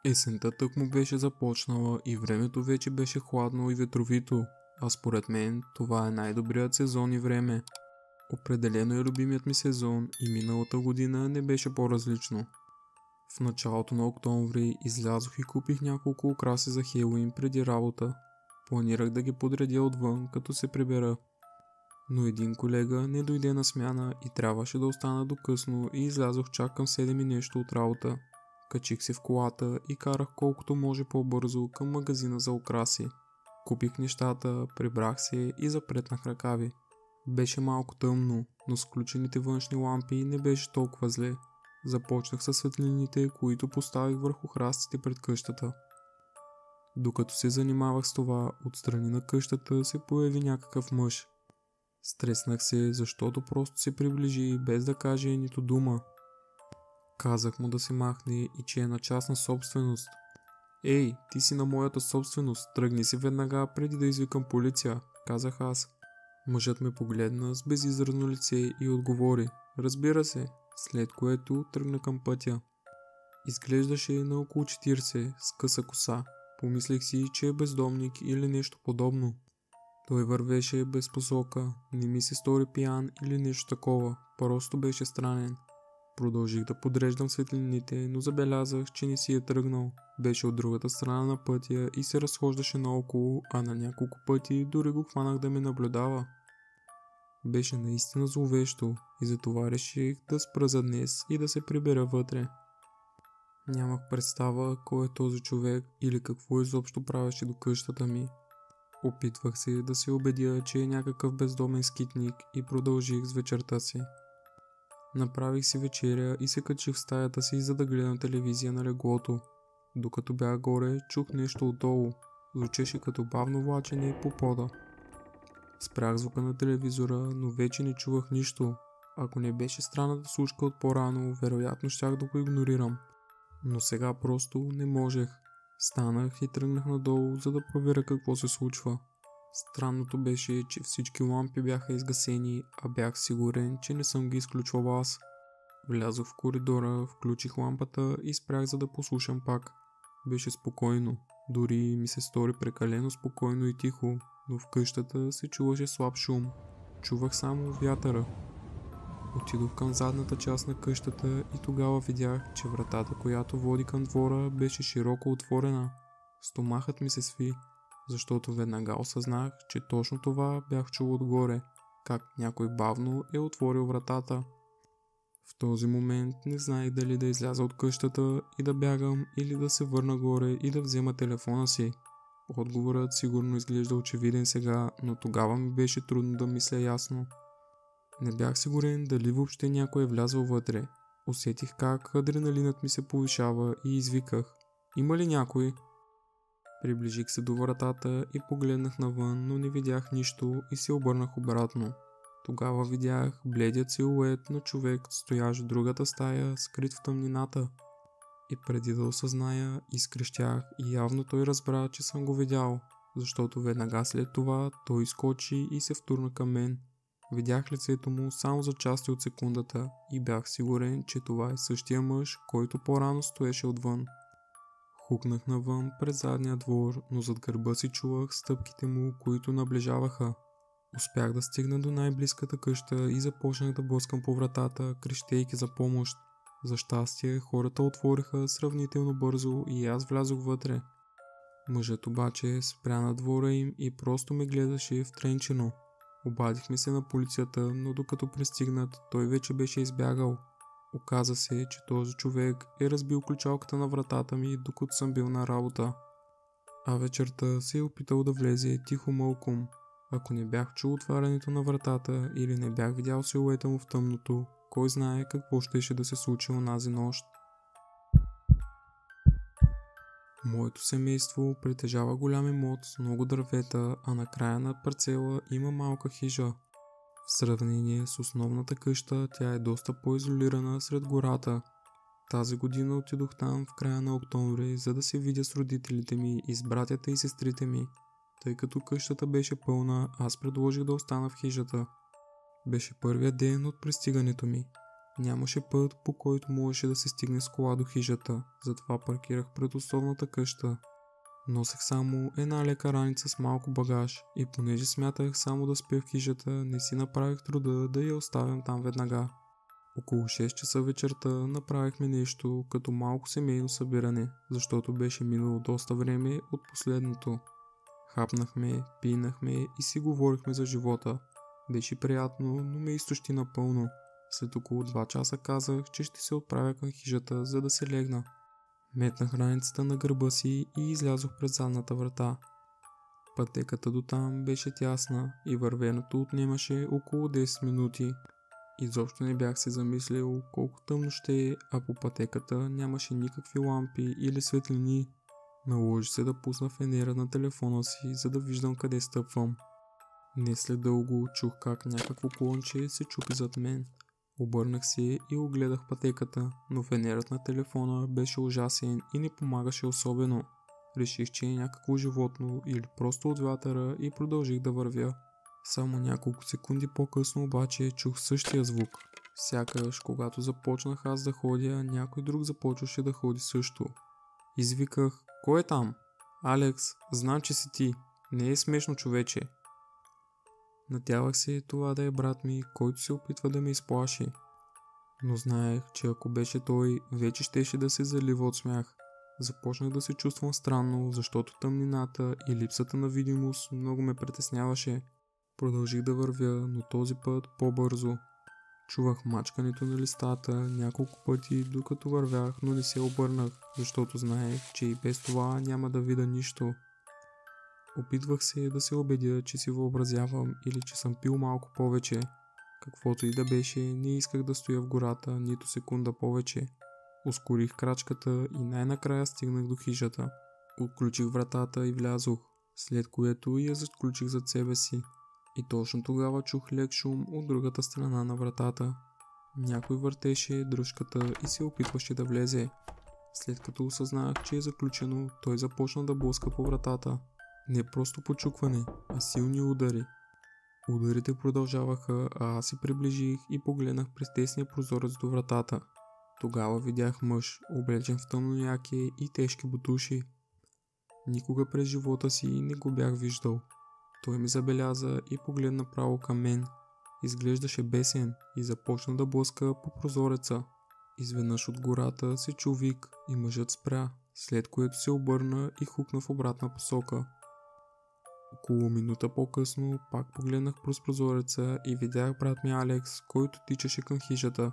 Есента тъкмо беше започнала и времето вече беше хладно и ветровито, а според мен това е най-добрият сезон и време. Определено е любимият ми сезон и миналата година не беше по-различно. В началото на октомври излязох и купих няколко украси за Хелоуин преди работа. Планирах да ги подредя отвън, като се прибера. Но един колега не дойде на смяна и трябваше да остана до късно и излязох чак към 7 и нещо от работа. Качих се в колата и карах колкото може по-бързо към магазина за украси. Купих нещата, прибрах се и запретнах ръкави. Беше малко тъмно, но с включените външни лампи не беше толкова зле. Започнах със светлините, които поставих върху храстите пред къщата. Докато се занимавах с това, отстрани на къщата се появи някакъв мъж. Стреснах се, защото просто се приближи без да каже нито дума. Казах му да се махне и че е на частна собственост. Ей, ти си на моята собственост, тръгни си веднага преди да извикам полиция, казах аз. Мъжът ме погледна с безизразно лице и отговори: разбира се, след което тръгна към пътя. Изглеждаше на около 40, с къса коса. Помислих си, че е бездомник или нещо подобно. Той вървеше без посока, не ми се стори пиян или нещо такова, просто беше странен. Продължих да подреждам светлините, но забелязах, че не си е тръгнал. Беше от другата страна на пътя и се разхождаше наоколо, а на няколко пъти дори го хванах да ме наблюдава. Беше наистина зловещо и затова реших да спра за днес и да се прибера вътре. Нямах представа кой е този човек или какво изобщо правеше до къщата ми. Опитвах се да се убедя, че е някакъв бездомен скитник и продължих с вечерта си. Направих си вечеря и се качих в стаята си, за да гледам телевизия на леглото. Докато бях горе, чух нещо отдолу. Звучеше като бавно влачене по пода. Спрях звука на телевизора, но вече не чувах нищо. Ако не беше странната слушка от по-рано, вероятно щях да го игнорирам. Но сега просто не можех. Станах и тръгнах надолу, за да проверя какво се случва. Странното беше, че всички лампи бяха изгасени, а бях сигурен, че не съм ги изключвал аз. Влязох в коридора, включих лампата и спрях, за да послушам пак. Беше спокойно, дори ми се стори прекалено спокойно и тихо, но в къщата се чуваше слаб шум. Чувах само вятъра. Отидох към задната част на къщата и тогава видях, че вратата, която води към двора, беше широко отворена. Стомахът ми се сви, защото веднага осъзнах, че точно това бях чул отгоре, как някой бавно е отворил вратата. В този момент не знаех дали да изляза от къщата и да бягам или да се върна горе и да взема телефона си. Отговорът сигурно изглежда очевиден сега, но тогава ми беше трудно да мисля ясно. Не бях сигурен дали въобще някой е влязъл вътре. Усетих как адреналинът ми се повишава и извиках: има ли някой? Приближих се до вратата и погледнах навън, но не видях нищо и се обърнах обратно. Тогава видях бледият силует на човек, стоящ в другата стая, скрит в тъмнината. И преди да осъзная, изкрещях и явно той разбра, че съм го видял, защото веднага след това той изскочи и се втурна към мен. Видях лицето му само за части от секундата и бях сигурен, че това е същия мъж, който по-рано стоеше отвън. Хукнах навън през задния двор, но зад гърба си чувах стъпките му, които наближаваха. Успях да стигна до най-близката къща и започнах да блъскам по вратата, крещейки за помощ. За щастие, хората отвориха сравнително бързо и аз влязох вътре. Мъжът обаче спря на двора им и просто ме гледаше втренчено. Обадихме се на полицията, но докато пристигнат, той вече беше избягал. Оказа се, че този човек е разбил ключалката на вратата ми, докато съм бил на работа. А вечерта се е опитал да влезе тихо мълком. Ако не бях чул отварянето на вратата или не бях видял силуета му в тъмното, кой знае какво щеше да се случи онази нощ. Моето семейство притежава голям имот с много дървета, а на края на парцела има малка хижа. В сравнение с основната къща, тя е доста по-изолирана сред гората. Тази година отидох там в края на октомври, за да се видя с родителите ми и с братята и сестрите ми. Тъй като къщата беше пълна, аз предложих да остана в хижата. Беше първият ден от пристигането ми. Нямаше път, по който можеше да се стигне с кола до хижата, затова паркирах пред основната къща. Носех само една лека раница с малко багаж и понеже смятах само да спя в хижата, не си направих труда да я оставям там веднага. Около 6 часа вечерта направихме нещо като малко семейно събиране, защото беше минало доста време от последното. Хапнахме, пинахме и си говорихме за живота. Беше приятно, но ме изтощи напълно. След около 2 часа казах, че ще се отправя към хижата, за да се легна. Метнах раницата на гърба си и излязох през задната врата. Пътеката до там беше тясна и вървенето отнемаше около 10 минути. Изобщо не бях се замислил колко тъмно ще е, а по пътеката нямаше никакви лампи или светлини. Наложи се да пусна фенера на телефона си, за да виждам къде стъпвам. Не след дълго чух как някакво клонче се чупи зад мен. Обърнах се и огледах пътеката, но фенерът на телефона беше ужасен и не помагаше особено. Реших, че е някакво животно или просто от вятъра и продължих да вървя. Само няколко секунди по-късно обаче чух същия звук. Сякаш, когато започнах аз да ходя, някой друг започваше да ходи също. Извиках: "Кой е там?" "Алекс, знам, че си ти. Не е смешно, човече." Надявах се това да е брат ми, който се опитва да ме изплаши. Но знаех, че ако беше той, вече щеше да се залива от смях. Започнах да се чувствам странно, защото тъмнината и липсата на видимост много ме притесняваше. Продължих да вървя, но този път по-бързо. Чувах мачкането на листата няколко пъти, докато вървях, но не се обърнах, защото знаех, че и без това няма да видя нищо. Опитвах се да се убедя, че си въобразявам или че съм пил малко повече. Каквото и да беше, не исках да стоя в гората нито секунда повече. Ускорих крачката и най-накрая стигнах до хижата. Отключих вратата и влязох, след което я заключих зад себе си. И точно тогава чух лек шум от другата страна на вратата. Някой въртеше дръжката и се опитваше да влезе. След като осъзнах, че е заключено, той започна да блъска по вратата. Не просто почукване, а силни удари. Ударите продължаваха, а аз се приближих и погледнах през тесния прозорец до вратата. Тогава видях мъж, облечен в тъмно яке и тежки бутуши. Никога през живота си не го бях виждал. Той ми забеляза и погледна право към мен. Изглеждаше бесен и започна да блъска по прозореца. Изведнъж от гората се чу вик и мъжът спря, след което се обърна и хукна в обратна посока. Около минута по-късно пак погледнах през прозореца и видях брат ми Алекс, който тичаше към хижата.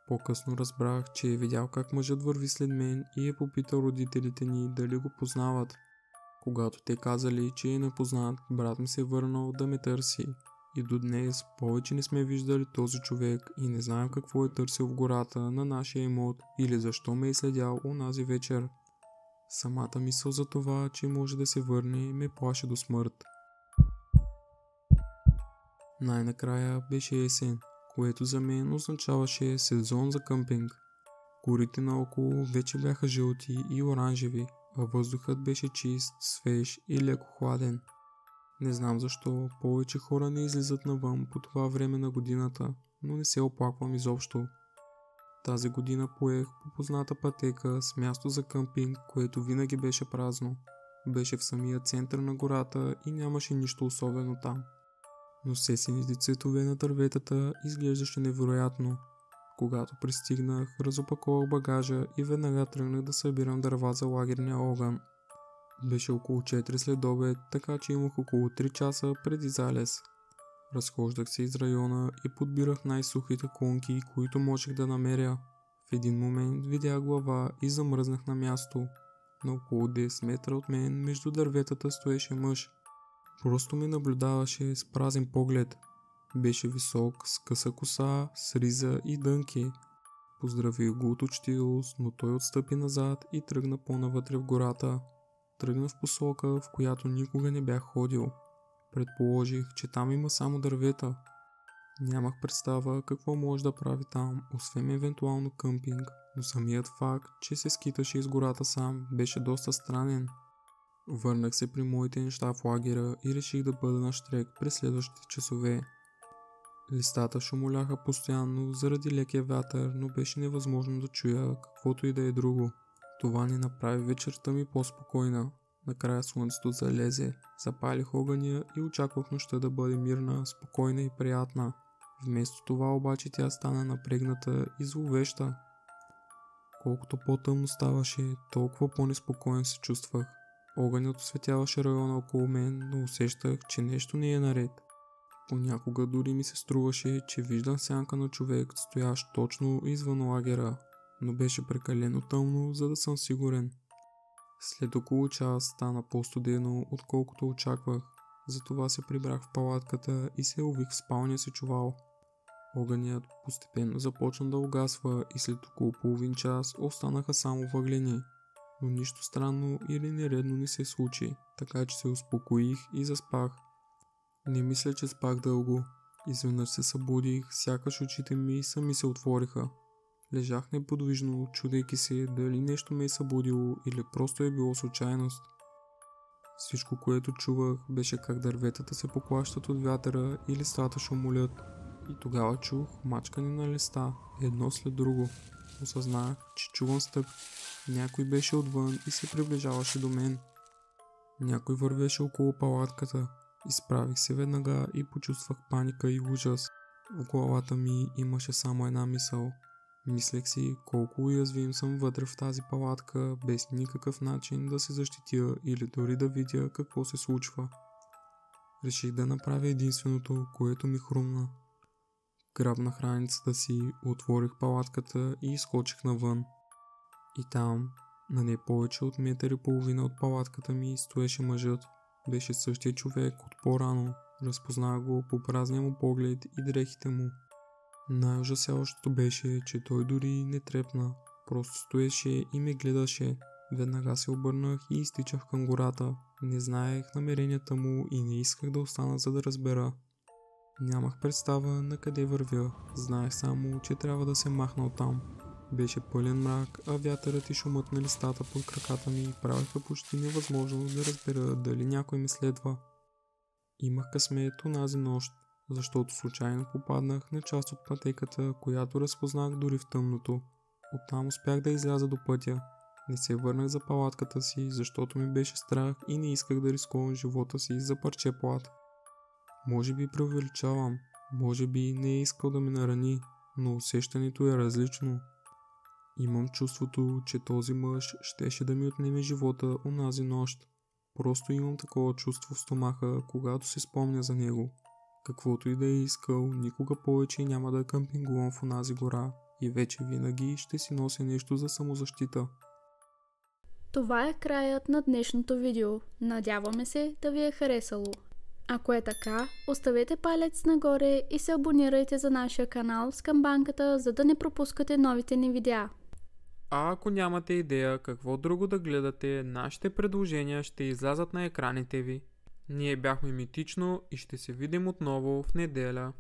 По-късно разбрах, че е видял как мъжът върви след мен и е попитал родителите ни дали го познават. Когато те казали, че е непознат, брат ми се върнал да ме търси. И до днес повече не сме виждали този човек и не знаем какво е търсил в гората на нашия имот или защо ме е следял онази вечер. Самата мисъл за това, че може да се върне, ме плаши до смърт. Най-накрая беше есен, което за мен означаваше сезон за къмпинг. Горите наоколо вече бяха жълти и оранжеви, а въздухът беше чист, свеж и леко хладен. Не знам защо повече хора не излизат навън по това време на годината, но не се оплаквам изобщо. Тази година поех по позната пътека с място за къмпинг, което винаги беше празно. Беше в самия център на гората и нямаше нищо особено там. Но с есените цветове на дърветата изглеждаше невероятно. Когато пристигнах, разопаковах багажа и веднага тръгнах да събирам дърва за лагерния огън. Беше около 4 след обед, така че имах около 3 часа преди залез. Разхождах се из района и подбирах най-сухите клонки, които можех да намеря. В един момент видях глава и замръзнах на място. На около 10 метра от мен между дърветата стоеше мъж. Просто ме наблюдаваше с празен поглед. Беше висок, с къса коса, с риза и дънки. Поздравих го от учтивост, но той отстъпи назад и тръгна по-навътре в гората. Тръгна в посока, в която никога не бях ходил. Предположих, че там има само дървета. Нямах представа какво може да прави там, освен евентуално къмпинг, но самият факт, че се скиташе из гората сам, беше доста странен. Върнах се при моите неща в лагера и реших да бъда на щрек през следващите часове. Листата шумоляха постоянно заради лекия вятър, но беше невъзможно да чуя каквото и да е друго. Това не направи вечерта ми по-спокойна. Накрая слънцето залезе, запалих огъня и очаквах нощта да бъде мирна, спокойна и приятна. Вместо това обаче тя стана напрегната и зловеща. Колкото по-тъмно ставаше, толкова по-неспокоен се чувствах. Огънят осветяваше района около мен, но усещах, че нещо не е наред. Понякога дори ми се струваше, че виждам сянка на човек, стоящ точно извън лагера, но беше прекалено тъмно, за да съм сигурен. След около час стана по-студено, отколкото очаквах. Затова се прибрах в палатката и се увих в спалния си чувал. Огънят постепенно започна да угасва и след около половин час останаха само въглени. Но нищо странно или нередно не се случи, така че се успокоих и заспах. Не мисля, че спах дълго. Изведнъж се събудих, сякаш очите ми сами се отвориха. Лежах неподвижно, чудейки се дали нещо ме е събудило или просто е било случайност. Всичко, което чувах, беше как дърветата се поклащат от вятъра и листата шумолят. И тогава чух мачкане на листа, едно след друго. Осъзнах, че чувам стъпки. Някой беше отвън и се приближаваше до мен. Някой вървеше около палатката. Изправих се веднага и почувствах паника и ужас. В главата ми имаше само една мисъл. Мислех си колко уязвим съм вътре в тази палатка, без никакъв начин да се защитя или дори да видя какво се случва. Реших да направя единственото, което ми хрумна. Грабнах раницата си, отворих палатката и изскочих навън. И там, на не повече от метър и половина от палатката ми, стоеше мъжът. Беше същия човек от по-рано. Разпознах го по празния му поглед и дрехите му. Най-ужасяващото беше, че той дори не трепна. Просто стоеше и ме гледаше. Веднага се обърнах и изтичах към гората. Не знаех намеренията му и не исках да остана, за да разбера. Нямах представа на къде вървя. Знаех само, че трябва да се махна оттам. Беше пълен мрак, а вятърът и шумът на листата под краката ми правиха почти невъзможно да разбера дали някой ме следва. Имах късмет онази нощ, защото случайно попаднах на част от пътеката, която разпознах дори в тъмното. Оттам успях да изляза до пътя. Не се върнах за палатката си, защото ми беше страх и не исках да рискувам живота си за парче плат. Може би преувеличавам, може би не е искал да ме нарани, но усещането е различно. Имам чувството, че този мъж щеше да ми отнеме живота онази нощ. Просто имам такова чувство в стомаха, когато се спомня за него. Каквото и да е искал, никога повече няма да къмпингувам в онази гора и вече винаги ще си нося нещо за самозащита. Това е краят на днешното видео. Надяваме се да ви е харесало. Ако е така, оставете палец нагоре и се абонирайте за нашия канал с камбанката, за да не пропускате новите ни видеа. А ако нямате идея какво друго да гледате, нашите предложения ще излязат на екраните ви. Ние бяхме Митично и ще се видим отново в неделя.